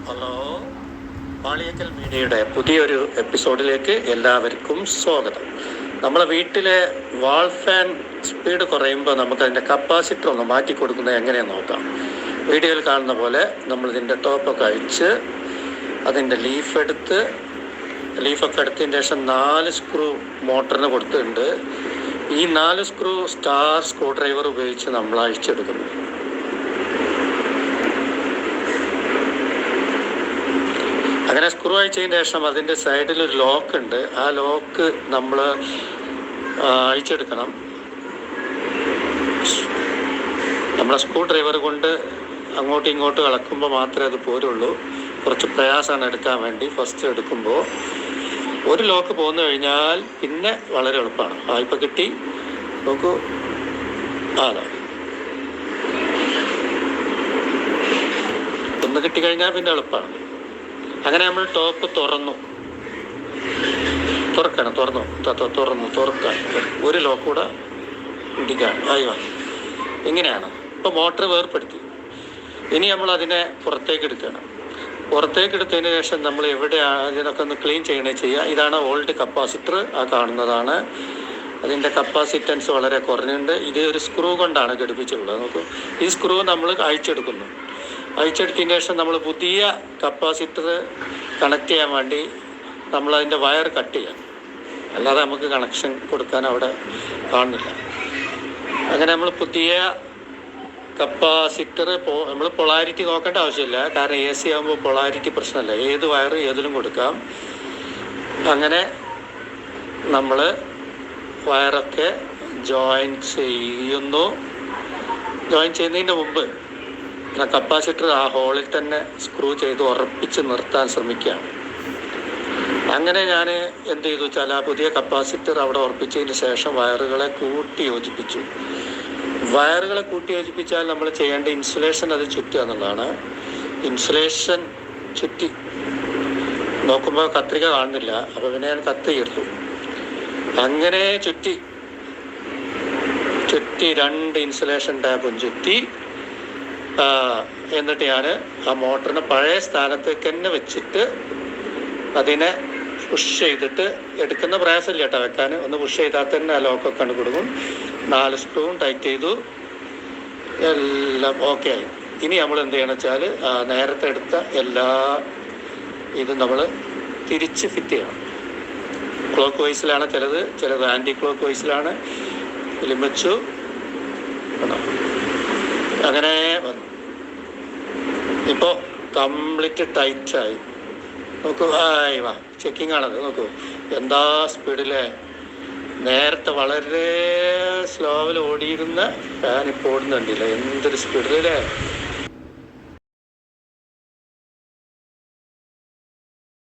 Hello, പാളിയേക്കൽ മീഡിയയുടെ പുതിയൊരു എപ്പിസോഡിലേക്ക് എല്ലാവർക്കും സ്വാഗതം. നമ്മളെ വീട്ടിലെ വാൾ ഫാൻ സ്പീഡ് കുറയുമ്പോൾ നമുക്കതിൻ്റെ കപ്പാസിറ്റർ ഒന്ന് മാറ്റി കൊടുക്കുന്നത് എങ്ങനെയാണെന്ന് നോക്കാം. വീഡിയോയിൽ കാണുന്ന പോലെ നമ്മളിതിൻ്റെ ടോപ്പൊക്കെ അഴിച്ച് അതിൻ്റെ ലീഫൊക്കെ എടുത്തതിന് ശേഷം 4 സ്ക്രൂ മോട്ടറിന് കൊടുത്തിട്ടുണ്ട്. ഈ 4 സ്ക്രൂ സ്റ്റാർ സ്ക്രൂ ഡ്രൈവർ ഉപയോഗിച്ച് നമ്മൾ അഴിച്ചെടുക്കുന്നു. അങ്ങനെ സ്ക്രൂ അഴിച്ചതിന് ശേഷം അതിൻ്റെ സൈഡിൽ ഒരു ലോക്ക് ഉണ്ട്. ആ ലോക്ക് നമ്മൾ അഴിച്ചെടുക്കണം. നമ്മളെ സ്ക്രൂ ഡ്രൈവർ കൊണ്ട് അങ്ങോട്ടും ഇങ്ങോട്ടും ഇളക്കുമ്പോൾ മാത്രമേ അത് പോരുള്ളൂ. കുറച്ച് പ്രയാസമാണ് എടുക്കാൻ വേണ്ടി. ഫസ്റ്റ് എടുക്കുമ്പോൾ ഒരു ലോക്ക് പോന്നു കഴിഞ്ഞാൽ പിന്നെ വളരെ എളുപ്പമാണ്. ഇപ്പം കിട്ടി, നോക്കൂ. അതാ, ഒന്ന് കിട്ടിക്കഴിഞ്ഞാൽ പിന്നെ എളുപ്പമാണ്. അങ്ങനെ നമ്മൾ ടോപ്പ് തുറക്കാൻ ഒരു ലോക്ക് കൂടെ ഇടിക്കാൻ ആയിവാ. ഇങ്ങനെയാണ്. ഇപ്പോൾ മോട്ടർ വേർപ്പെടുത്തി. ഇനി നമ്മൾ അതിനെ പുറത്തേക്ക് എടുക്കണം. പുറത്തേക്ക് എടുത്തതിന് ശേഷം നമ്മൾ എവിടെയാണ് ഇതിനൊക്കെ ഒന്ന് ക്ലീൻ ചെയ്യുക. ഇതാണ് ഓൾഡ് കപ്പാസിറ്റർ, ആ കാണുന്നതാണ്. അതിൻ്റെ കപ്പാസിറ്റൻസ് വളരെ കുറഞ്ഞുണ്ട്. ഇത് ഒരു സ്ക്രൂ കൊണ്ടാണ് ഘടിപ്പിച്ചിട്ടുള്ളത്. നോക്കൂ, ഈ സ്ക്രൂ നമ്മൾ അഴിച്ചെടുക്കുന്നു. അഴിച്ചെടുത്തതിന് ശേഷം നമ്മൾ പുതിയ കപ്പാസിറ്റർ കണക്ട് ചെയ്യാൻ വേണ്ടി നമ്മളതിൻ്റെ വയർ കട്ട് ചെയ്യാം. അല്ലാതെ നമുക്ക് കണക്ഷൻ കൊടുക്കാൻ അവിടെ കാണുന്നില്ല. അങ്ങനെ നമ്മൾ പുതിയ കപ്പാസിറ്റർ നമ്മൾ പൊളാരിറ്റി നോക്കേണ്ട ആവശ്യമില്ല. കാരണം AC ആകുമ്പോൾ പൊളാരിറ്റി പ്രശ്നമല്ല. ഏത് വയർ ഏതിലും കൊടുക്കാം. അങ്ങനെ നമ്മൾ വയറൊക്കെ ജോയിൻ ചെയ്യുന്നതിന് മുമ്പ് കപ്പാസിറ്റർ ആ ഹോളിൽ തന്നെ സ്ക്രൂ ചെയ്ത് ഉറപ്പിച്ച് നിർത്താൻ ശ്രമിക്കുകയാണ്. അങ്ങനെ ഞാൻ എന്ത് ചെയ്തു വെച്ചാൽ ആ പുതിയ കപ്പാസിറ്റർ അവിടെ ഉറപ്പിച്ചതിന് ശേഷം വയറുകളെ കൂട്ടി യോജിപ്പിച്ചു. വയറുകളെ കൂട്ടി യോജിപ്പിച്ചാൽ നമ്മൾ ചെയ്യേണ്ട ഇൻസുലേഷൻ അത് ചുറ്റുക എന്നുള്ളതാണ്. ഇൻസുലേഷൻ ചുറ്റി നോക്കുമ്പോൾ കത്രിക കാണുന്നില്ല. അപ്പോൾ പിന്നെ ഞാൻ കത്തി എടുത്തു. അങ്ങനെ ചുറ്റി 2 ഇൻസുലേഷൻ ടാപ്പും ചുറ്റി. എന്നിട്ട് ഞാൻ ആ മോട്ടറിനെ പഴയ സ്ഥാനത്തേക്ക് തന്നെ വെച്ചിട്ട് അതിനെ പുഷ് ചെയ്തിട്ട് എടുക്കുന്ന പ്രയാസമില്ല കേട്ടോ വെക്കാൻ. ഒന്ന് പുഷ് ചെയ്താൽ തന്നെ ആ ലോക്കൊക്കെ കണ്ടു കൊടുക്കും. 4 സ്ക്രൂവും ടൈറ്റ് ചെയ്തു. എല്ലാം ഓക്കെ ആയി. ഇനി നമ്മൾ എന്ത് ചെയ്യണം വെച്ചാൽ നേരത്തെ എടുത്ത എല്ലാ ഇതും നമ്മൾ തിരിച്ച് ഫിറ്റ് ചെയ്യണം. ക്ലോക്ക് വൈസിലാണ് ചിലത് ആൻറ്റി ക്ലോക്ക് വൈസിലാണ്. ഇതിലും വെച്ചു. അങ്ങനെ വന്നു. ഇപ്പോൾ കംപ്ലീറ്റ് ടൈറ്റായി. നോക്കൂ, ചെക്കിംഗ് ആണത്. നോക്കൂ എന്താ സ്പീഡിലെ. നേരത്തെ വളരെ സ്ലോവിൽ ഓടിയിരുന്ന ഫാൻ ഇപ്പോൾ ഓടുന്നുണ്ടില്ല. എന്തൊരു സ്പീഡിലേ.